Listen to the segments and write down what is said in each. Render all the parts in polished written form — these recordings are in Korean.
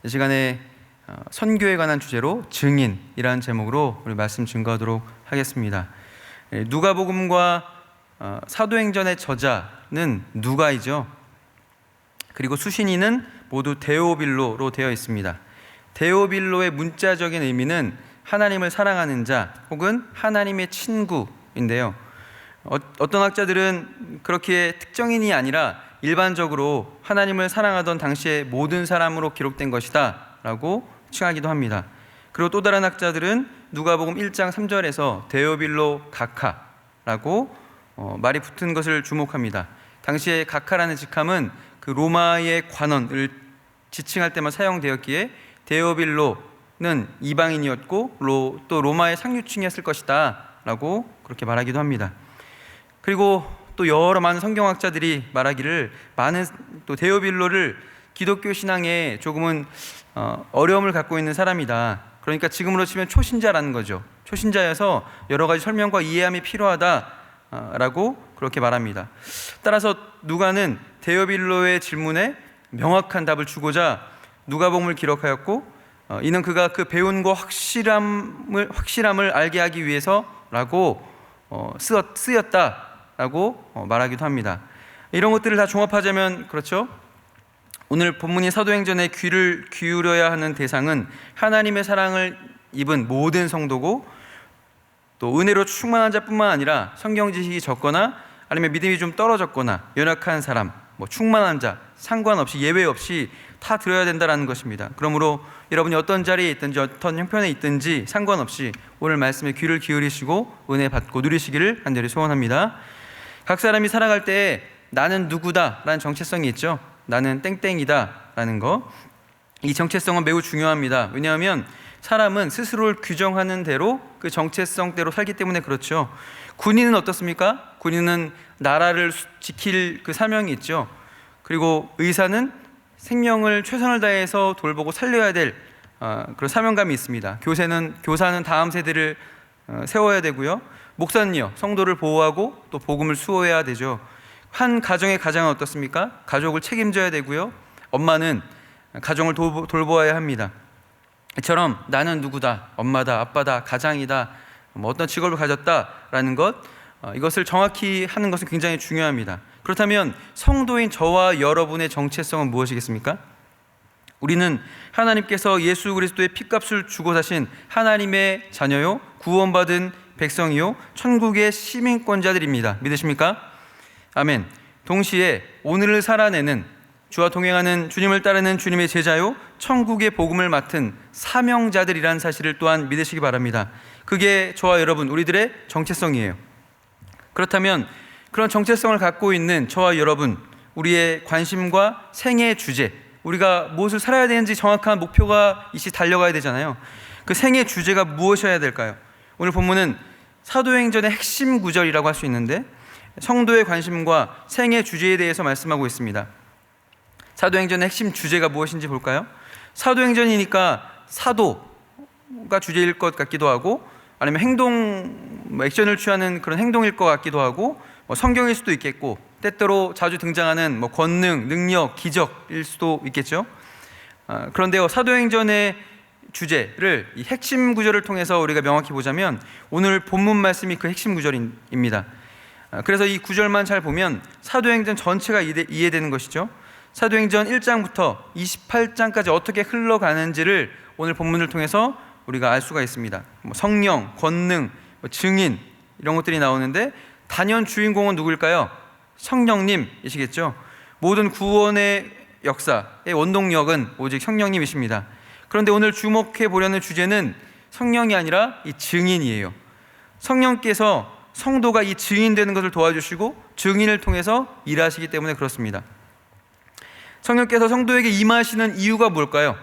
이 시간에 선교에 관한 주제로 증인이라는 제목으로 우리 말씀 증거하도록 하겠습니다. 누가복음과 사도행전의 저자는 누가이죠. 그리고 수신인은 모두 데오빌로로 되어 있습니다. 데오빌로의 문자적인 의미는 하나님을 사랑하는 자 혹은 하나님의 친구인데요. 어떤 학자들은 그렇게 특정인이 아니라 일반적으로 하나님을 사랑하던 당시의 모든 사람으로 기록된 것이다 라고 칭하기도 합니다. 그리고 또 다른 학자들은 누가복음 1장 3절에서 데오빌로 가카라고 말이 붙은 것을 주목합니다. 당시에 가카라는 직함은 그 로마의 관원을 지칭할 때만 사용되었기에 데오빌로는 이방인이었고 또 로마의 상류층이었을 것이다 라고 그렇게 말하기도 합니다. 그리고 또 여러 많은 성경학자들이 말하기를 또 데오빌로를 기독교 신앙에 조금은 어려움을 갖고 있는 사람이다. 그러니까 지금으로 치면 초신자라는 거죠. 초신자여서 여러 가지 설명과 이해함이 필요하다라고 그렇게 말합니다. 따라서 누가는 데오빌로의 질문에 명확한 답을 주고자 누가복음을 기록하였고, 이는 그가 그 배운과 확실함을 알게 하기 위해서라고 쓰였다라고 말하기도 합니다. 이런 것들을 다 종합하자면 그렇죠. 오늘 본문인 사도행전에 귀를 기울여야 하는 대상은 하나님의 사랑을 입은 모든 성도고, 또 은혜로 충만한 자뿐만 아니라 성경 지식이 적거나 아니면 믿음이 좀 떨어졌거나 연약한 사람, 충만한 자 상관없이 예외 없이 다 들어야 된다는 것입니다. 그러므로 여러분이 어떤 자리에 있든지 어떤 형편에 있든지 상관없이 오늘 말씀에 귀를 기울이시고 은혜 받고 누리시기를 간절히 소원합니다. 각 사람이 살아갈 때 나는 누구다 라는 정체성이 있죠. 나는 땡땡이다 라는 거. 이 정체성은 매우 중요합니다. 왜냐하면 사람은 스스로를 규정하는 대로 그 정체성대로 살기 때문에 그렇죠. 군인은 어떻습니까? 군인은 나라를 지킬 그 사명이 있죠. 그리고 의사는 생명을 최선을 다해서 돌보고 살려야 될 그런 사명감이 있습니다. 교사는 다음 세대를 세워야 되고요. 목사는요, 성도를 보호하고 또 복음을 수호해야 되죠. 한 가정의 가장은 어떻습니까? 가족을 책임져야 되고요. 엄마는 가정을 돌보아야 합니다. 이처럼 나는 누구다, 엄마다, 아빠다, 가장이다, 어떤 직업을 가졌다라는 것, 이것을 정확히 하는 것은 굉장히 중요합니다. 그렇다면 성도인 저와 여러분의 정체성은 무엇이겠습니까? 우리는 하나님께서 예수 그리스도의 피값을 주고 사신 하나님의 자녀요, 구원받은 백성이요, 천국의 시민권자들입니다. 믿으십니까? 아멘. 동시에 오늘을 살아내는, 주와 동행하는, 주님을 따르는 주님의 제자요, 천국의 복음을 맡은 사명자들이라는 사실을 또한 믿으시기 바랍니다. 그게 저와 여러분, 우리들의 정체성이에요. 그렇다면 그런 정체성을 갖고 있는 저와 여러분, 우리의 관심과 생애의 주제, 우리가 무엇을 살아야 되는지 정확한 목표가 있이 달려가야 되잖아요. 그 생애 주제가 무엇이어야 될까요? 오늘 본문은 사도행전의 핵심 구절이라고 할 수 있는데 성도의 관심과 생애 주제에 대해서 말씀하고 있습니다. 사도행전의 핵심 주제가 무엇인지 볼까요? 사도행전이니까 사도가 주제일 것 같기도 하고, 아니면 액션을 취하는 그런 행동일 것 같기도 하고, 성경일 수도 있겠고, 때때로 자주 등장하는 권능, 능력, 기적일 수도 있겠죠. 그런데요, 사도행전의 주제를 이 핵심 구절을 통해서 우리가 명확히 보자면 오늘 본문 말씀이 그 핵심 구절입니다. 그래서 이 구절만 잘 보면 사도행전 전체가 이해되는 것이죠. 사도행전 1장부터 28장까지 어떻게 흘러가는지를 오늘 본문을 통해서 우리가 알 수가 있습니다. 성령, 권능, 증인 이런 것들이 나오는데 단연 주인공은 누구일까요? 성령님이시겠죠. 모든 구원의 역사의 원동력은 오직 성령님이십니다. 그런데 오늘 주목해 보려는 주제는 성령이 아니라 이 증인이에요. 성령께서 성도가 이 증인되는 것을 도와주시고 증인을 통해서 일하시기 때문에 그렇습니다. 성령께서 성도에게 임하시는 이유가 뭘까요?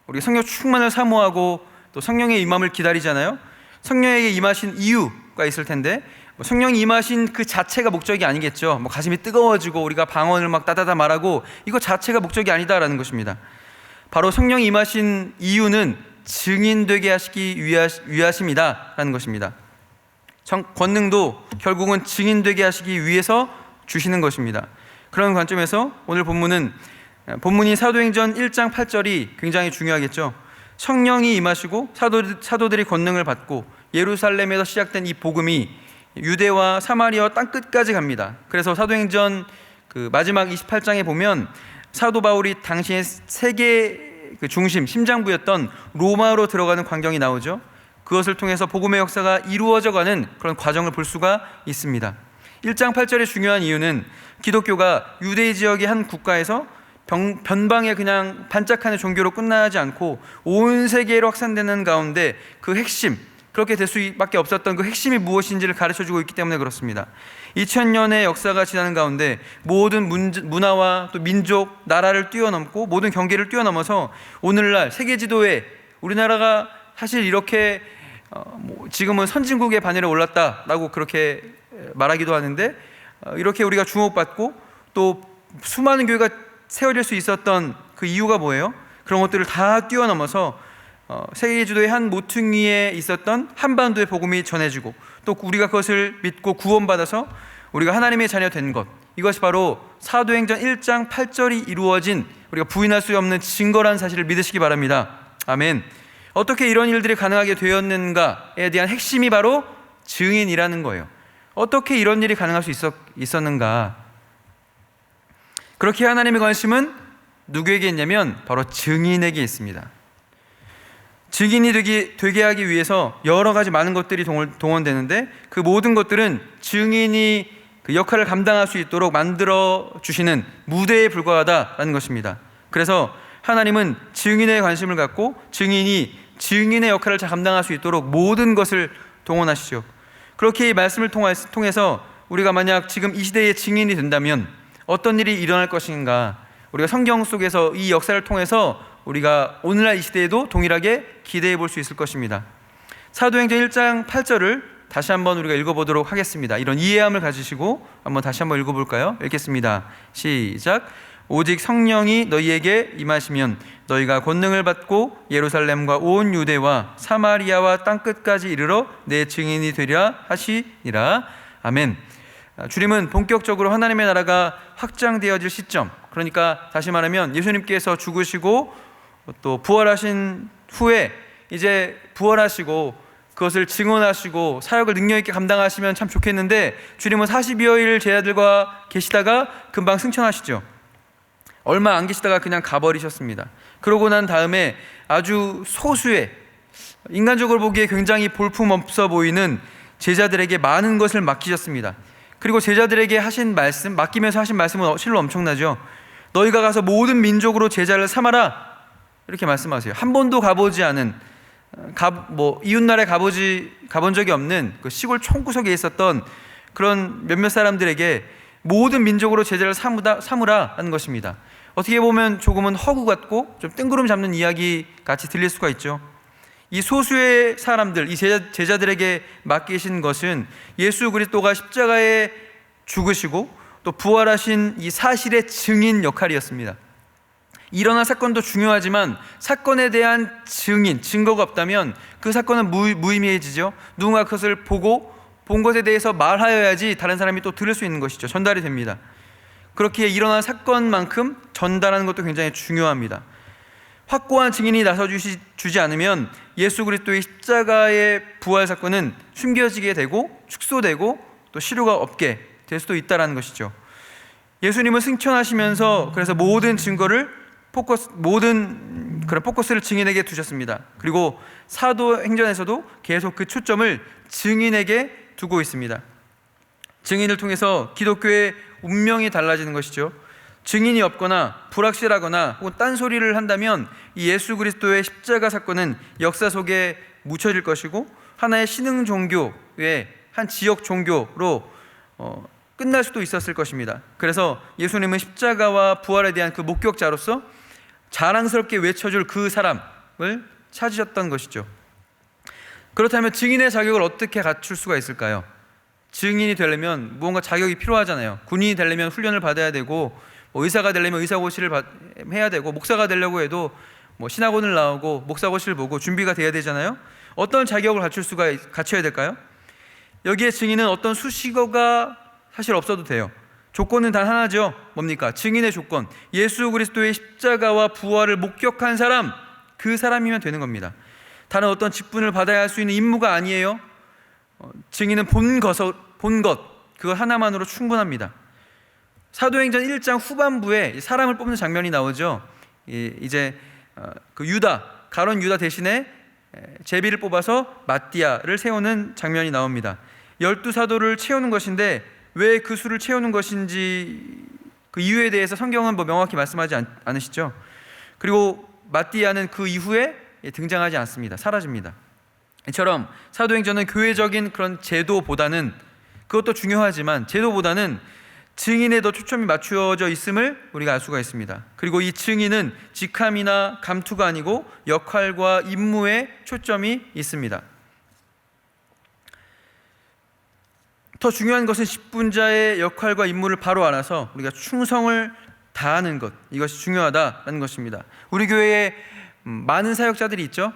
우리 성령 충만을 사모하고 또 성령의 임함을 기다리잖아요. 성령에게 임하신 이유가 있을 텐데 성령이 임하신 그 자체가 목적이 아니겠죠. 가슴이 뜨거워지고 우리가 방언을 따다다 말하고 이거 자체가 목적이 아니다라는 것입니다. 바로 성령이 임하신 이유는 증인되게 하시기 위하심이다라는 것입니다. 권능도 결국은 증인되게 하시기 위해서 주시는 것입니다. 그런 관점에서 오늘 본문은 본문이 사도행전 1장 8절이 굉장히 중요하겠죠. 성령이 임하시고 사도들이 권능을 받고 예루살렘에서 시작된 이 복음이 유대와 사마리아 땅끝까지 갑니다. 그래서 사도행전 그 마지막 28장에 보면 사도 바울이 당시의 세계 그 중심, 심장부였던 로마로 들어가는 광경이 나오죠. 그것을 통해서 복음의 역사가 이루어져가는 그런 과정을 볼 수가 있습니다. 1장 8절의 중요한 이유는 기독교가 유대 지역의 한 국가에서 변방에 그냥 반짝하는 종교로 끝나지 않고 온 세계로 확산되는 가운데 그 핵심, 그렇게 될 수밖에 없었던 그 핵심이 무엇인지를 가르쳐주고 있기 때문에 그렇습니다. 2000년의 역사가 지나는 가운데 모든 문화와 또 민족, 나라를 뛰어넘고 모든 경계를 뛰어넘어서 오늘날 세계 지도에 우리나라가 사실 이렇게 지금은 선진국의 반열에 올랐다라고 그렇게 말하기도 하는데, 이렇게 우리가 주목받고 또 수많은 교회가 세워질 수 있었던 그 이유가 뭐예요? 그런 것들을 다 뛰어넘어서 세계 지도의 한 모퉁이에 있었던 한반도의 복음이 전해지고 또 우리가 그것을 믿고 구원받아서 우리가 하나님의 자녀 된 것, 이것이 바로 사도행전 1장 8절이 이루어진 우리가 부인할 수 없는 증거라는 사실을 믿으시기 바랍니다. 아멘. 어떻게 이런 일들이 가능하게 되었는가에 대한 핵심이 바로 증인이라는 거예요. 어떻게 이런 일이 가능할 수 있었는가? 그렇게 하나님의 관심은 누구에게 있냐면 바로 증인에게 있습니다. 증인이 되게 하기 위해서 여러 가지 많은 것들이 동원되는데 그 모든 것들은 증인이 그 역할을 감당할 수 있도록 만들어 주시는 무대에 불과하다라는 것입니다. 그래서 하나님은 증인에 관심을 갖고 증인이 증인의 역할을 잘 감당할 수 있도록 모든 것을 동원하시죠. 그렇게 이 말씀을 통해서 우리가 만약 지금 이 시대의 증인이 된다면 어떤 일이 일어날 것인가, 우리가 성경 속에서 이 역사를 통해서 우리가 오늘날 이 시대에도 동일하게 기대해 볼 수 있을 것입니다. 사도행전 1장 8절을 다시 한번 우리가 읽어보도록 하겠습니다. 이런 이해함을 가지시고 한번 다시 한번 읽어볼까요? 읽겠습니다. 시작. 오직 성령이 너희에게 임하시면 너희가 권능을 받고 예루살렘과 온 유대와 사마리아와 땅끝까지 이르러 내 증인이 되리라 하시니라. 아멘. 주님은 본격적으로 하나님의 나라가 확장되어질 시점, 그러니까 다시 말하면 예수님께서 죽으시고 또 부활하신 후에 이제 부활하시고 그것을 증언하시고 사역을 능력 있게 감당하시면 참 좋겠는데, 주님은 40여일 제자들과 계시다가 금방 승천하시죠. 얼마 안 계시다가 그냥 가버리셨습니다. 그러고 난 다음에 아주 소수의, 인간적으로 보기에 굉장히 볼품없어 보이는 제자들에게 많은 것을 맡기셨습니다. 그리고 제자들에게 맡기면서 하신 말씀은 실로 엄청나죠. 너희가 가서 모든 민족으로 제자를 삼아라, 이렇게 말씀하세요. 한 번도 가보지 않은, 이웃나라에 가본 적이 없는 그 시골 총구석에 있었던 그런 몇몇 사람들에게 모든 민족으로 제자를 삼으라 하는 것입니다. 어떻게 보면 조금은 허구 같고 좀 뜬구름 잡는 이야기 같이 들릴 수가 있죠. 이 소수의 사람들, 이 제자들에게 맡기신 것은 예수 그리스도가 십자가에 죽으시고 또 부활하신 이 사실의 증인 역할이었습니다. 일어난 사건도 중요하지만 사건에 대한 증거가 없다면 그 사건은 무의미해지죠. 누군가 그것을 본 것에 대해서 말하여야지 다른 사람이 또 들을 수 있는 것이죠. 전달이 됩니다. 그렇게 일어난 사건만큼 전달하는 것도 굉장히 중요합니다. 확고한 증인이 나서주지 않으면 예수 그리스도의 십자가의 부활 사건은 숨겨지게 되고 축소되고 또 실효가 없게 될 수도 있다는 것이죠. 예수님은 승천하시면서 그래서 모든 증거를 포커스를 증인에게 두셨습니다. 그리고 사도행전에서도 계속 그 초점을 증인에게 두고 있습니다. 증인을 통해서 기독교의 운명이 달라지는 것이죠. 증인이 없거나 불확실하거나 혹은 딴소리를 한다면 이 예수 그리스도의 십자가 사건은 역사 속에 묻혀질 것이고 하나의 신흥 종교의 한 지역 종교로 끝날 수도 있었을 것입니다. 그래서 예수님은 십자가와 부활에 대한 그 목격자로서 자랑스럽게 외쳐줄 그 사람을 찾으셨던 것이죠. 그렇다면 증인의 자격을 어떻게 갖출 수가 있을까요? 증인이 되려면 무언가 자격이 필요하잖아요. 군인이 되려면 훈련을 받아야 되고, 의사가 되려면 의사고시를 해야 되고, 목사가 되려고 해도 신학원을 나오고 목사고시를 보고 준비가 돼야 되잖아요. 어떤 자격을 갖춰야 될까요? 여기에 증인은 어떤 수식어가 사실 없어도 돼요. 조건은 단 하나죠. 뭡니까? 증인의 조건. 예수 그리스도의 십자가와 부활을 목격한 사람, 그 사람이면 되는 겁니다. 다른 어떤 직분을 받아야 할 수 있는 임무가 아니에요. 증인은 본 것, 그것 하나만으로 충분합니다. 사도행전 1장 후반부에 사람을 뽑는 장면이 나오죠. 이제 그 유다, 가론 유다 대신에 제비를 뽑아서 마띠아를 세우는 장면이 나옵니다. 12사도를 채우는 것인데 왜 그 수를 채우는 것인지 그 이유에 대해서 성경은 뭐 명확히 말씀하지 않으시죠. 그리고 마띠아는 그 이후에 등장하지 않습니다. 사라집니다. 이처럼 사도행전은 교회적인 그런 제도보다는, 그것도 중요하지만 제도보다는 증인에 더 초점이 맞추어져 있음을 우리가 알 수가 있습니다. 그리고 이 증인은 직함이나 감투가 아니고 역할과 임무에 초점이 있습니다. 더 중요한 것은 직분자의 역할과 임무를 바로 알아서 우리가 충성을 다하는 것, 이것이 중요하다는 것입니다. 우리 교회에 많은 사역자들이 있죠.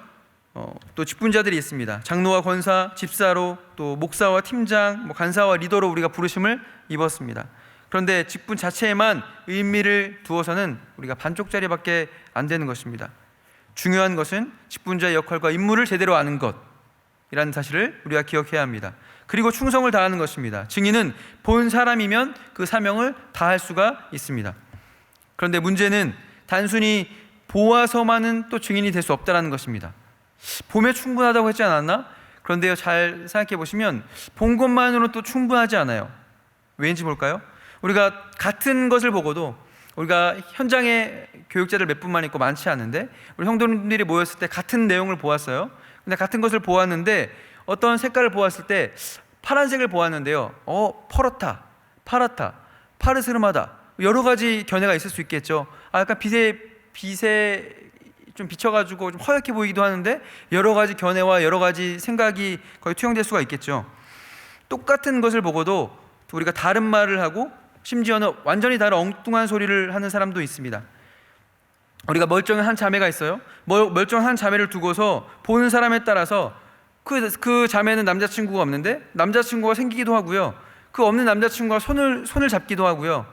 또 직분자들이 있습니다. 장로와 권사, 집사로, 또 목사와 팀장, 간사와 리더로 우리가 부르심을 입었습니다. 그런데 직분 자체에만 의미를 두어서는 우리가 반쪽짜리밖에 안 되는 것입니다. 중요한 것은 직분자의 역할과 임무를 제대로 아는 것이라는 사실을 우리가 기억해야 합니다. 그리고 충성을 다하는 것입니다. 증인은 본 사람이면 그 사명을 다할 수가 있습니다. 그런데 문제는 단순히 보아서만은 또 증인이 될 수 없다는 것입니다. 보면 충분하다고 했지 않았나? 그런데요, 잘 생각해 보시면 본 것만으로는 또 충분하지 않아요. 왜인지 볼까요? 우리가 같은 것을 보고도, 우리가 현장에 교육자들 몇 분만 있고 많지 않은데 우리 성도님들이 모였을 때 같은 내용을 보았어요. 근데 같은 것을 보았는데 어떤 색깔을 보았을 때 파란색을 보았는데요, 퍼렇다, 파랗다, 파르스름하다, 여러 가지 견해가 있을 수 있겠죠. 약간 빛에 좀 비춰가지고 좀 허옇게 보이기도 하는데 여러 가지 견해와 여러 가지 생각이 거의 투영될 수가 있겠죠. 똑같은 것을 보고도 우리가 다른 말을 하고 심지어는 완전히 다른 엉뚱한 소리를 하는 사람도 있습니다. 우리가 멀쩡한 한 자매가 있어요. 멀쩡한 한 자매를 두고서 보는 사람에 따라서 그 자매는 남자친구가 없는데 남자친구가 생기기도 하고요. 그 없는 남자친구가 손을 잡기도 하고요.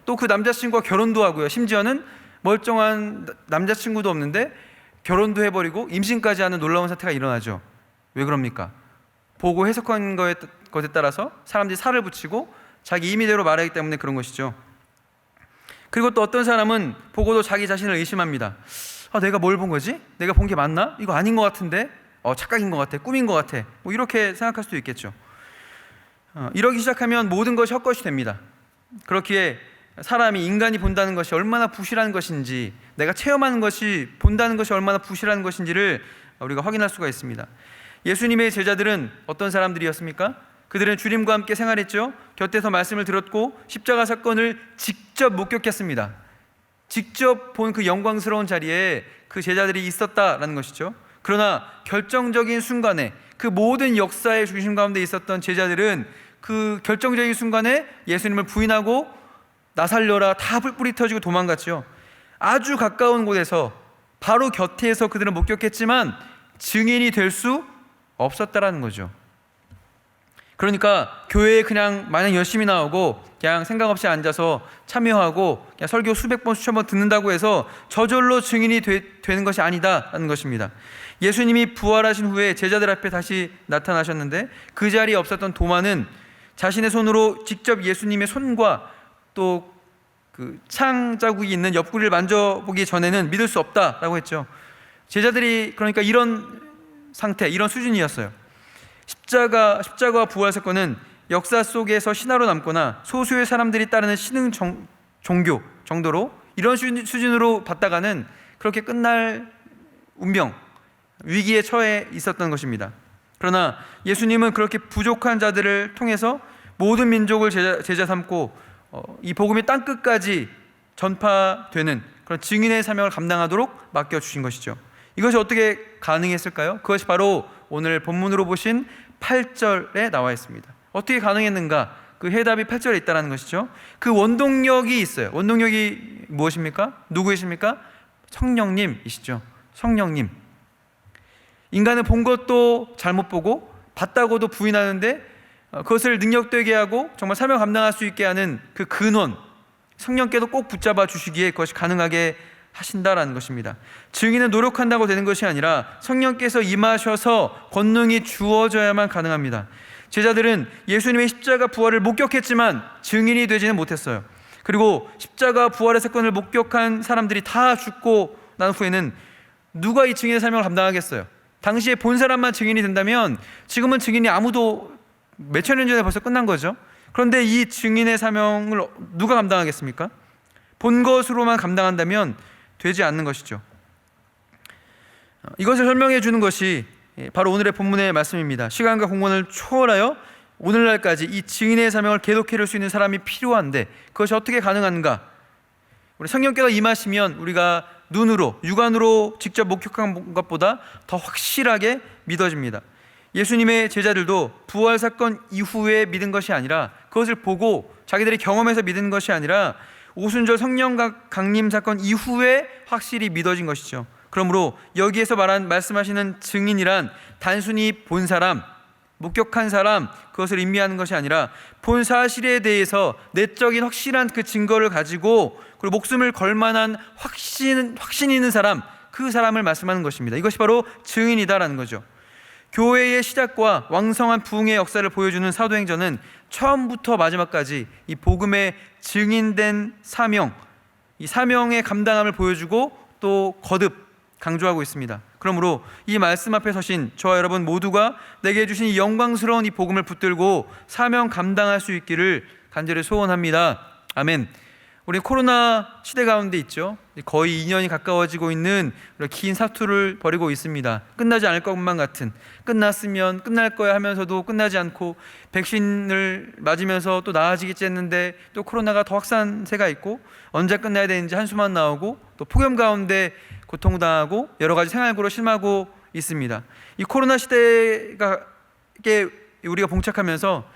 또 그 남자친구가 결혼도 하고요. 심지어는 멀쩡한 남자친구도 없는데 결혼도 해버리고 임신까지 하는 놀라운 사태가 일어나죠. 왜 그럽니까? 보고 해석한 것에 따라서 사람들이 살을 붙이고 자기 임의대로 말하기 때문에 그런 것이죠. 그리고 또 어떤 사람은 보고도 자기 자신을 의심합니다. 내가 뭘 본 거지? 내가 본 게 맞나? 이거 아닌 것 같은데? 착각인 것 같아, 꿈인 것 같아, 이렇게 생각할 수도 있겠죠. 이러기 시작하면 모든 것이 헛것이 됩니다. 그렇기에 사람이, 인간이 본다는 것이 얼마나 부실한 것인지, 내가 체험하는 것이, 본다는 것이 얼마나 부실한 것인지를 우리가 확인할 수가 있습니다. 예수님의 제자들은 어떤 사람들이었습니까? 그들은 주님과 함께 생활했죠. 곁에서 말씀을 들었고 십자가 사건을 직접 목격했습니다. 직접 본 그 영광스러운 자리에 그 제자들이 있었다라는 것이죠. 그러나 결정적인 순간에, 그 모든 역사의 중심 가운데 있었던 제자들은 그 결정적인 순간에 예수님을 부인하고 나 살려라, 다 뿔뿔이 터지고 도망갔죠. 아주 가까운 곳에서, 바로 곁에서 그들은 목격했지만 증인이 될 수 없었다라는 거죠. 그러니까 교회에 그냥 마냥 열심히 나오고 그냥 생각 없이 앉아서 참여하고 그냥 설교 수백 번 수천 번 듣는다고 해서 저절로 증인이 되는 것이 아니다라는 것입니다. 예수님이 부활하신 후에 제자들 앞에 다시 나타나셨는데 그 자리에 없었던 도마는 자신의 손으로 직접 예수님의 손과 또 그 창 자국이 있는 옆구리를 만져보기 전에는 믿을 수 없다라고 했죠. 제자들이 그러니까 이런 상태, 이런 수준이었어요. 십자가와 부활 사건은 역사 속에서 신화로 남거나 소수의 사람들이 따르는 신흥 종교 정도로 이런 수준으로 봤다가는 그렇게 끝날 운명, 위기에 처해 있었던 것입니다. 그러나 예수님은 그렇게 부족한 자들을 통해서 모든 민족을 제자 삼고 이 복음이 땅끝까지 전파되는 그런 증인의 사명을 감당하도록 맡겨주신 것이죠. 이것이 어떻게 가능했을까요? 그것이 바로 오늘 본문으로 보신 8절에 나와 있습니다. 어떻게 가능했는가? 그 해답이 8절에 있다는 것이죠. 그 원동력이 있어요. 원동력이 무엇입니까? 누구이십니까? 성령님이시죠. 성령님. 인간은 본 것도 잘못 보고 봤다고도 부인하는데 그것을 능력되게 하고 정말 사명 감당할 수 있게 하는 그 근원, 성령께도 꼭 붙잡아 주시기에 그것이 가능하게 하신다라는 것입니다. 증인은 노력한다고 되는 것이 아니라 성령께서 임하셔서 권능이 주어져야만 가능합니다. 제자들은 예수님의 십자가 부활을 목격했지만 증인이 되지는 못했어요. 그리고 십자가 부활의 사건을 목격한 사람들이 다 죽고 난 후에는 누가 이 증인의 사명을 감당하겠어요? 당시에 본 사람만 증인이 된다면 지금은 증인이 아무도 몇천 년 전에 벌써 끝난 거죠. 그런데 이 증인의 사명을 누가 감당하겠습니까? 본 것으로만 감당한다면 되지 않는 것이죠. 이것을 설명해 주는 것이 바로 오늘의 본문의 말씀입니다. 시간과 공간을 초월하여 오늘날까지 이 증인의 사명을 계속해 줄 수 있는 사람이 필요한데 그것이 어떻게 가능한가? 우리 성령께서 임하시면 우리가 눈으로, 육안으로 직접 목격한 것보다 더 확실하게 믿어집니다. 예수님의 제자들도 부활 사건 이후에 믿은 것이 아니라 그것을 보고 자기들이 경험해서 믿은 것이 아니라 오순절 성령 강림 사건 이후에 확실히 믿어진 것이죠. 그러므로 여기에서 말씀하시는 증인이란 단순히 본 사람, 목격한 사람, 그것을 의미하는 것이 아니라 본 사실에 대해서 내적인 확실한 그 증거를 가지고 그리고 목숨을 걸 만한 확신 있는 사람, 그 사람을 말씀하는 것입니다. 이것이 바로 증인이다라는 거죠. 교회의 시작과 왕성한 부흥의 역사를 보여주는 사도행전은 처음부터 마지막까지 이 복음의 증인된 사명, 이 사명의 감당함을 보여주고 또 거듭 강조하고 있습니다. 그러므로 이 말씀 앞에 서신 저와 여러분 모두가 내게 주신 이 영광스러운 이 복음을 붙들고 사명 감당할 수 있기를 간절히 소원합니다. 아멘. 우리 코로나 시대 가운데 있죠. 거의 2년이 가까워지고 있는 긴 사투를 벌이고 있습니다. 끝나지 않을 것만 같은, 끝났으면 끝날 거야 하면서도 끝나지 않고 백신을 맞으면서 또 나아지겠지 했는데 또 코로나가 더 확산세가 있고 언제 끝나야 되는지 한숨만 나오고 또 폭염 가운데 고통당하고 여러 가지 생활고로 심하고 있습니다. 이 코로나 시대에 우리가 봉착하면서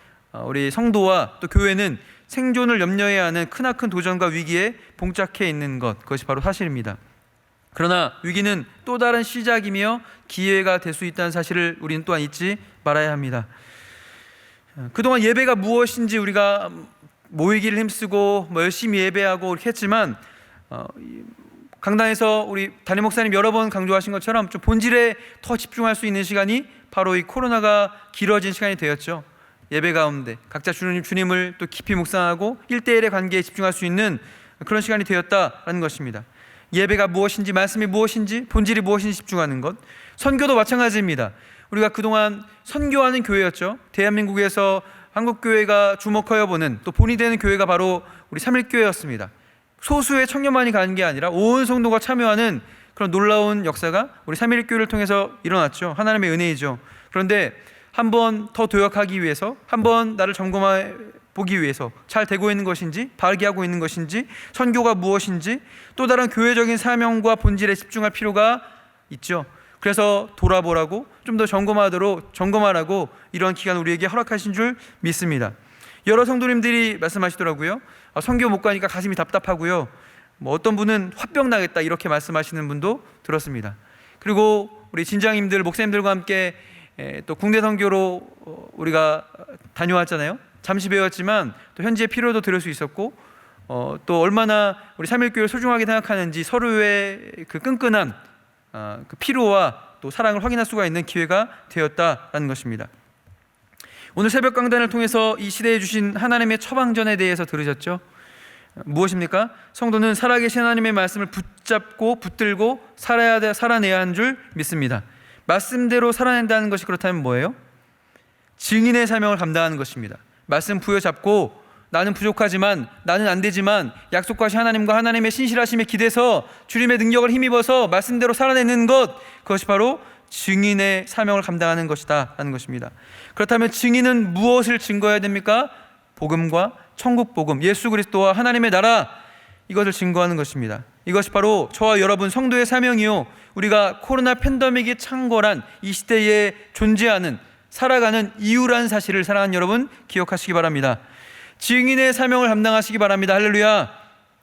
우리 성도와 또 교회는 생존을 염려해야 하는 크나큰 도전과 위기에 봉착해 있는 것, 그것이 바로 사실입니다. 그러나 위기는 또 다른 시작이며 기회가 될 수 있다는 사실을 우리는 또한 잊지 말아야 합니다. 그동안 예배가 무엇인지 우리가 모이기를 힘쓰고 열심히 예배하고 이렇게 했지만 강단에서 우리 담임 목사님 여러 번 강조하신 것처럼 좀 본질에 더 집중할 수 있는 시간이 바로 이 코로나가 길어진 시간이 되었죠. 예배 가운데 각자 주님을 또 깊이 묵상하고 1대1의 관계에 집중할 수 있는 그런 시간이 되었다라는 것입니다. 예배가 무엇인지, 말씀이 무엇인지, 본질이 무엇인지 집중하는 것. 선교도 마찬가지입니다. 우리가 그동안 선교하는 교회였죠. 대한민국에서 한국교회가 주목하여 보는 또 본이 되는 교회가 바로 우리 3.1교회였습니다. 소수의 청년만이 가는 게 아니라 온 성도가 참여하는 그런 놀라운 역사가 우리 3.1교회를 통해서 일어났죠. 하나님의 은혜이죠. 그런데 한 번 더 도역하기 위해서, 한 번 나를 점검해 보기 위해서 잘 되고 있는 것인지, 바르게 하고 있는 것인지, 선교가 무엇인지 또 다른 교회적인 사명과 본질에 집중할 필요가 있죠. 그래서 돌아보라고, 좀 더 점검하라고 이런 기간을 우리에게 허락하신 줄 믿습니다. 여러 성도님들이 말씀하시더라고요. 선교 못 가니까 가슴이 답답하고요. 어떤 분은 화병 나겠다 이렇게 말씀하시는 분도 들었습니다. 그리고 우리 진장님들, 목사님들과 함께 또 국내 선교로 우리가 다녀왔잖아요. 잠시 배웠지만 또 현지의 필요도 들을 수 있었고 또 얼마나 우리 3.1교회를 소중하게 생각하는지 서로의 그 끈끈한 그 필요와 또 사랑을 확인할 수가 있는 기회가 되었다라는 것입니다. 오늘 새벽 강단을 통해서 이 시대에 주신 하나님의 처방전에 대해서 들으셨죠? 무엇입니까? 성도는 살아계신 하나님의 말씀을 붙잡고 붙들고 살아내야 하는 줄 믿습니다. 말씀대로 살아낸다는 것이 그렇다면 뭐예요? 증인의 사명을 감당하는 것입니다. 말씀 부여잡고 나는 부족하지만, 나는 안 되지만 약속하신 하나님과 하나님의 신실하심에 기대서 주님의 능력을 힘입어서 말씀대로 살아내는 것, 그것이 바로 증인의 사명을 감당하는 것이다 라는 것입니다. 그렇다면 증인은 무엇을 증거해야 됩니까? 복음과 천국 복음, 예수 그리스도와 하나님의 나라, 이것을 증거하는 것입니다. 이것이 바로 저와 여러분 성도의 사명이요, 우리가 코로나 팬데믹이 창궐한 이 시대에 존재하는, 살아가는 이유라는 사실을 사랑하는 여러분 기억하시기 바랍니다. 증인의 사명을 감당하시기 바랍니다. 할렐루야,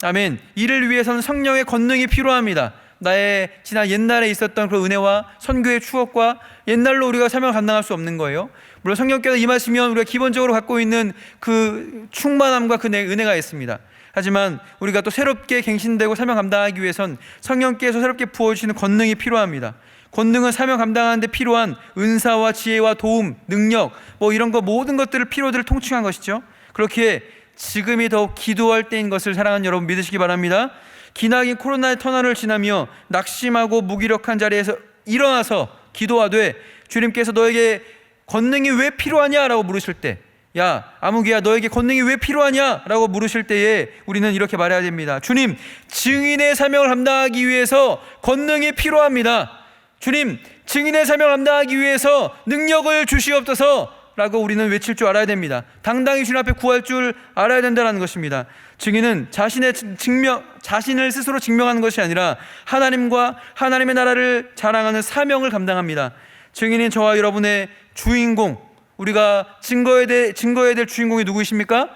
아멘. 이를 위해서는 성령의 권능이 필요합니다. 나의 지난 옛날에 있었던 그런 은혜와 선교의 추억과 옛날로 우리가 사명을 감당할 수 없는 거예요. 물론 성령께서 임하시면 우리가 기본적으로 갖고 있는 그 충만함과 그 은혜가 있습니다. 하지만 우리가 또 새롭게 갱신되고 사명 감당하기 위해선 성령께서 새롭게 부어주시는 권능이 필요합니다. 권능은 사명 감당하는 데 필요한 은사와 지혜와 도움, 능력 이런 거 모든 것들을 필요들을 통칭한 것이죠. 그렇기에 지금이 더욱 기도할 때인 것을 사랑하는 여러분 믿으시기 바랍니다. 기나긴 코로나의 터널을 지나며 낙심하고 무기력한 자리에서 일어나서 기도하되 주님께서 너에게 권능이 왜 필요하냐라고 물으실 때, 야 아무개야 너에게 권능이 왜 필요하냐라고 물으실 때에 우리는 이렇게 말해야 됩니다. 주님, 증인의 사명을 감당하기 위해서 권능이 필요합니다. 주님, 증인의 사명을 감당하기 위해서 능력을 주시옵소서 라고 우리는 외칠 줄 알아야 됩니다. 당당히 주님 앞에 구할 줄 알아야 된다는 것입니다. 증인은 자신을 스스로 증명하는 것이 아니라 하나님과 하나님의 나라를 자랑하는 사명을 감당합니다. 증인인 저와 여러분의 주인공, 우리가 증거해야 될 주인공이 누구이십니까?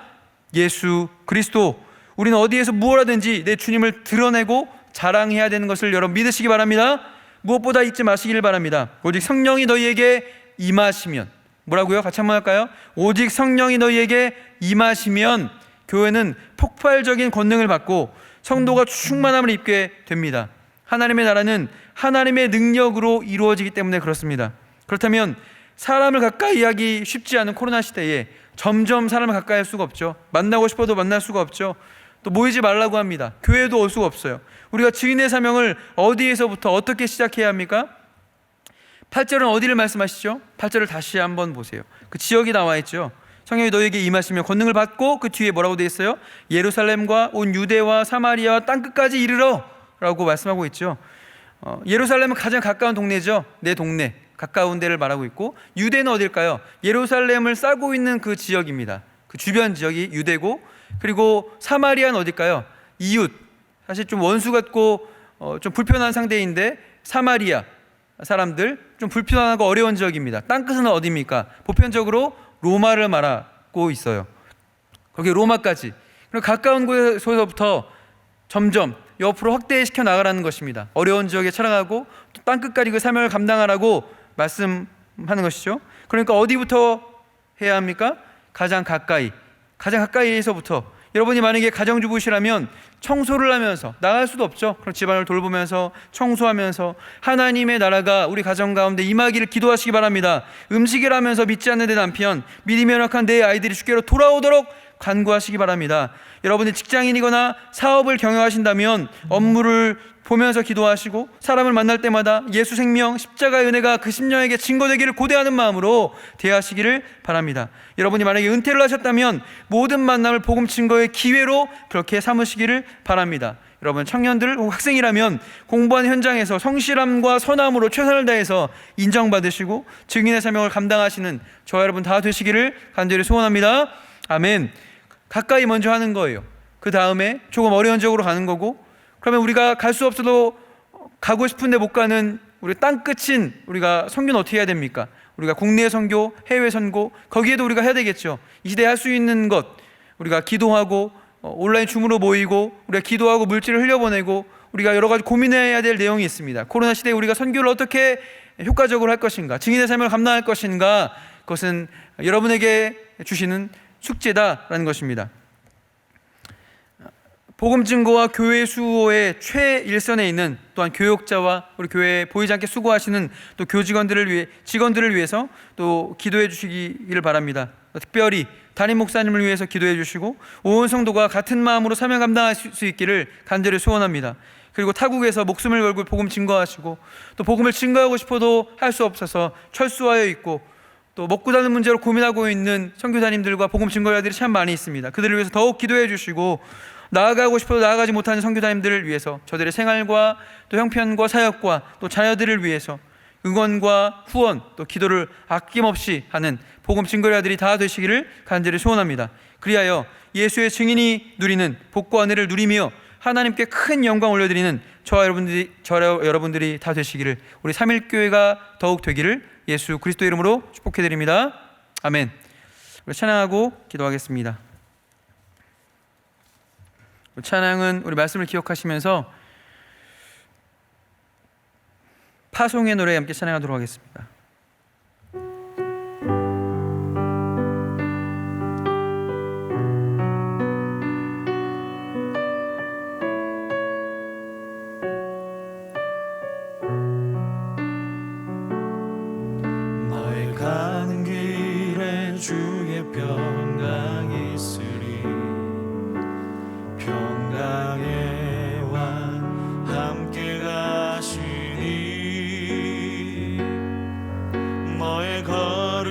예수 그리스도. 우리는 어디에서 무엇 하든지 내 주님을 드러내고 자랑해야 되는 것을 여러분 믿으시기 바랍니다. 무엇보다 잊지 마시길 바랍니다. 오직 성령이 너희에게 임하시면, 뭐라고요? 같이 한번 할까요? 오직 성령이 너희에게 임하시면 교회는 폭발적인 권능을 받고 성도가 충만함을 입게 됩니다. 하나님의 나라는 하나님의 능력으로 이루어지기 때문에 그렇습니다. 그렇다면 사람을 가까이 하기 쉽지 않은 코로나 시대에 점점 사람을 가까이 할 수가 없죠. 만나고 싶어도 만날 수가 없죠. 또 모이지 말라고 합니다. 교회도 올 수가 없어요. 우리가 증인의 사명을 어디에서부터 어떻게 시작해야 합니까? 8절은 어디를 말씀하시죠? 8절을 다시 한번 보세요. 그 지역이 나와 있죠. 성령이 너에게 임하시면 권능을 받고, 그 뒤에 뭐라고 되어 있어요? 예루살렘과 온 유대와 사마리아와 땅끝까지 이르러 라고 말씀하고 있죠. 예루살렘은 가장 가까운 동네죠. 내 동네, 가까운 데를 말하고 있고, 유대는 어딜까요? 예루살렘을 싸고 있는 그 지역입니다. 그 주변 지역이 유대고, 그리고 사마리아는 어딜까요? 이웃, 사실 좀 원수 같고 좀 불편한 상대인데 사마리아 사람들, 좀 불편하고 어려운 지역입니다. 땅끝은 어디입니까? 보편적으로 로마를 말하고 있어요. 거기 로마까지. 그럼 가까운 곳에서부터 점점 옆으로 확대시켜 나가라는 것입니다. 어려운 지역에 찾아가고 또 땅끝까지 그 사명을 감당하라고 말씀하는 것이죠. 그러니까 어디부터 해야 합니까? 가장 가까이에서부터. 여러분이 만약에 가정주부시라면 청소를 하면서, 나갈 수도 없죠. 그럼 집안을 돌보면서 청소하면서 하나님의 나라가 우리 가정 가운데 임하기를 기도하시기 바랍니다. 음식을 하면서 믿지 않는 내 남편, 믿음이 연약한 내 아이들이 주께로 돌아오도록 간구하시기 바랍니다. 여러분이 직장인이거나 사업을 경영하신다면 업무를 보면서 기도하시고, 사람을 만날 때마다 예수 생명, 십자가의 은혜가 그 심령에게 증거되기를 고대하는 마음으로 대하시기를 바랍니다. 여러분이 만약에 은퇴를 하셨다면 모든 만남을 복음 증거의 기회로 그렇게 삼으시기를 바랍니다. 여러분 청년들 혹은 학생이라면 공부하는 현장에서 성실함과 선함으로 최선을 다해서 인정받으시고 증인의 사명을 감당하시는 저와 여러분 다 되시기를 간절히 소원합니다. 아멘. 가까이 먼저 하는 거예요. 그 다음에 조금 어려운 지역으로 가는 거고, 그러면 우리가 갈 수 없어도 가고 싶은데 못 가는 우리 땅끝인 우리가 선교는 어떻게 해야 됩니까? 우리가 국내 선교, 해외 선교, 거기에도 우리가 해야 되겠죠. 이 시대에 할 수 있는 것, 우리가 기도하고 온라인 줌으로 모이고, 우리가 기도하고 물질을 흘려보내고, 우리가 여러 가지 고민해야 될 내용이 있습니다. 코로나 시대에 우리가 선교를 어떻게 효과적으로 할 것인가, 증인의 삶을 감당할 것인가, 그것은 여러분에게 주시는 숙제다라는 것입니다. 복음 증거와 교회 수호의 최일선에 있는 또한 교역자와 우리 교회에 보이지 않게 수고하시는 또 직원들을 위해서 또 기도해 주시기를 바랍니다. 특별히 담임 목사님을 위해서 기도해 주시고 온 성도가 같은 마음으로 사명 감당할 수 있기를 간절히 소원합니다. 그리고 타국에서 목숨을 걸고 복음 증거하시고 또 복음을 증거하고 싶어도 할 수 없어서 철수하여 있고 또 먹고 사는 문제로 고민하고 있는 선교사님들과 복음 증거자들이 참 많이 있습니다. 그들을 위해서 더욱 기도해 주시고, 나아가고 싶어도 나아가지 못하는 선교사님들을 위해서 저들의 생활과 또 형편과 사역과 또 자녀들을 위해서 응원과 후원 또 기도를 아낌없이 하는 복음 증거자들이 다 되시기를 간절히 소원합니다. 그리하여 예수의 증인이 누리는 복과 은혜를 누리며 하나님께 큰 영광 올려드리는 저와 여러분들이 다 되시기를, 우리 3일교회가 더욱 되기를 예수 그리스도 이름으로 축복해드립니다. 아멘. 우리 찬양하고 기도하겠습니다. 찬양은 우리 말씀을 기억하시면서 파송의 노래 함께 찬양하도록 하겠습니다. 너의 가는 길에 주의 평강이 있으리. 평강의 왕 함께 가시니 너의 걸음걸음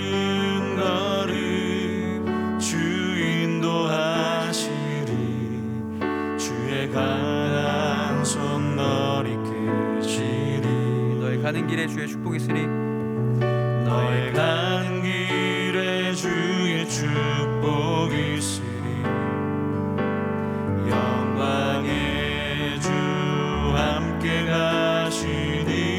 주 인도하시리. 주의 강한 손 너리 크시리. 너의 가는 길에 주의 축복이 있으리. 너의 가는 길에 주의 축복이 있으리. 영광의 주 함께 가시니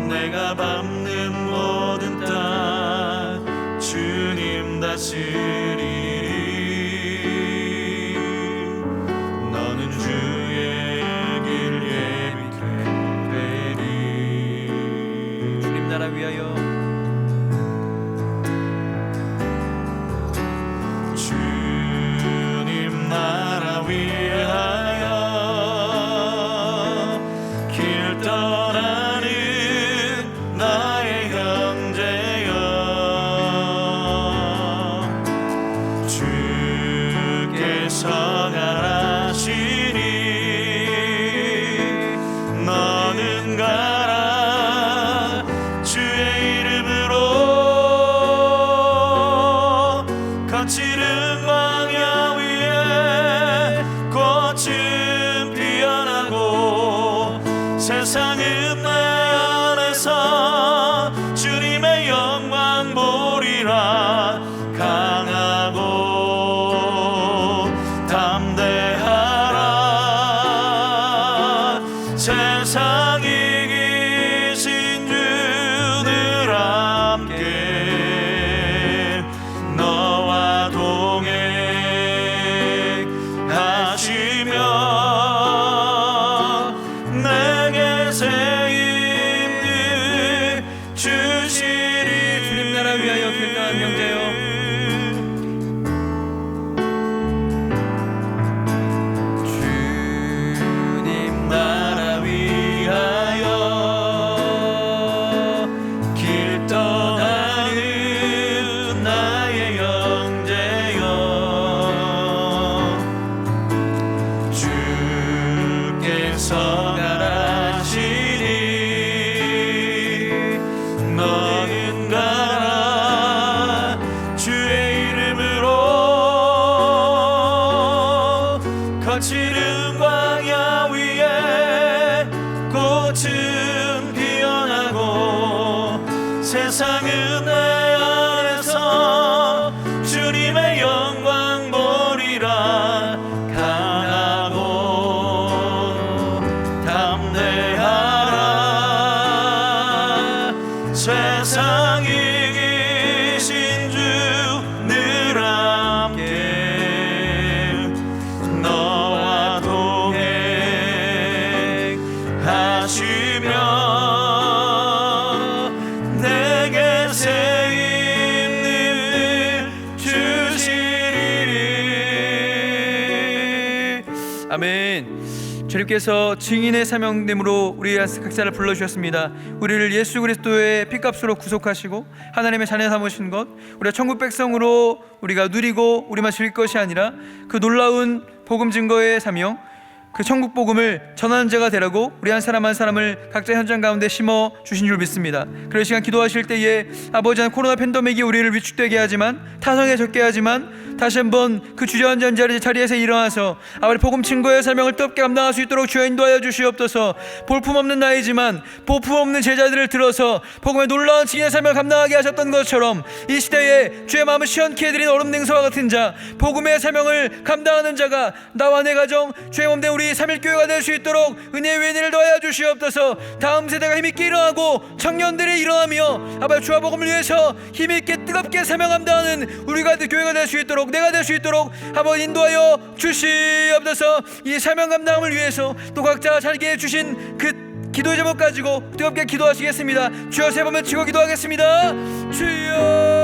내가 밟는 모든 땅 주님 다스리리. 너는 주의 길 예비되리. 주님 나라 위하여 주님 나라 위하여 길 떠나는 나의 형제여 주께서 가라시니 너는 가라. 주의 이름으로 거칠은 광야 위에 꽃은 피어나고 세상은 내 안에서 주님의 영광 보리라. 강하고 담대하라. 세상 이기신 주들 함께 너와 동행하시며 내게 새 힘을 주시리. 주님 나라 위하여 길 떠난 형제여 주님 나라 위하여 길 떠나는 나의 형제여 주께서 가라시니 너는 가라. 주의 이름으로 거칠은 광야 위에 꽃은 피어나고 세상은 내 안에서 주님의 영광 보리라. 강하고 담대하라. 세상 이기신 주 늘 함께 너와 동행하시며 내게 새 힘을 주시리. 아멘. 주님께서 증인의 사명됨으로 우리 각자를 불러주셨습니다. 우리를 예수 그리스도의 피값으로 구속하시고 하나님의 자녀 삼으신 것, 우리가 천국 백성으로 우리가 누리고 우리만 즐길 것이 아니라 그 놀라운 복음 증거의 사명, 그 천국 복음을 전하는 자가 되라고 우리 한 사람 한 사람을 각자 현장 가운데 심어 주신 줄 믿습니다. 그런 시간 기도하실 때에 아버지 한 코로나 팬데믹이 우리를 위축되게 하지만 타성해졌게 하지만 다시 한번 그 주저앉은 자리에서 일어나서 아버지 복음 증거의 사명을 뜨겁게 감당할 수 있도록 주여 인도하여 주시옵소서. 볼품없는 나이지만 볼품없는 제자들을 들어서 복음의 놀라운 증인의 사명을 감당하게 하셨던 것처럼 이 시대에 주의 마음을 시원케 해드린 얼음 냉서와 같은 자, 복음의 사명을 감당하는 자가 나와 내 가정, 주의 몸된 우리 우리 3.1교회가 될 수 있도록 은혜의 은혜를 더하여 주시옵소서. 다음 세대가 힘있게 일어나고 청년들이 일어나며 아버지 주와 복음을 위해서 힘있게 뜨겁게 사명 감당하는 우리가 교회가 될 수 있도록, 내가 될 수 있도록 아버지 인도하여 주시옵소서. 이 사명 감당을 위해서 또 각자 자기에게 주신 그 기도 제목 가지고 뜨겁게 기도하시겠습니다. 주여 세 번을 치고 기도하겠습니다. 주여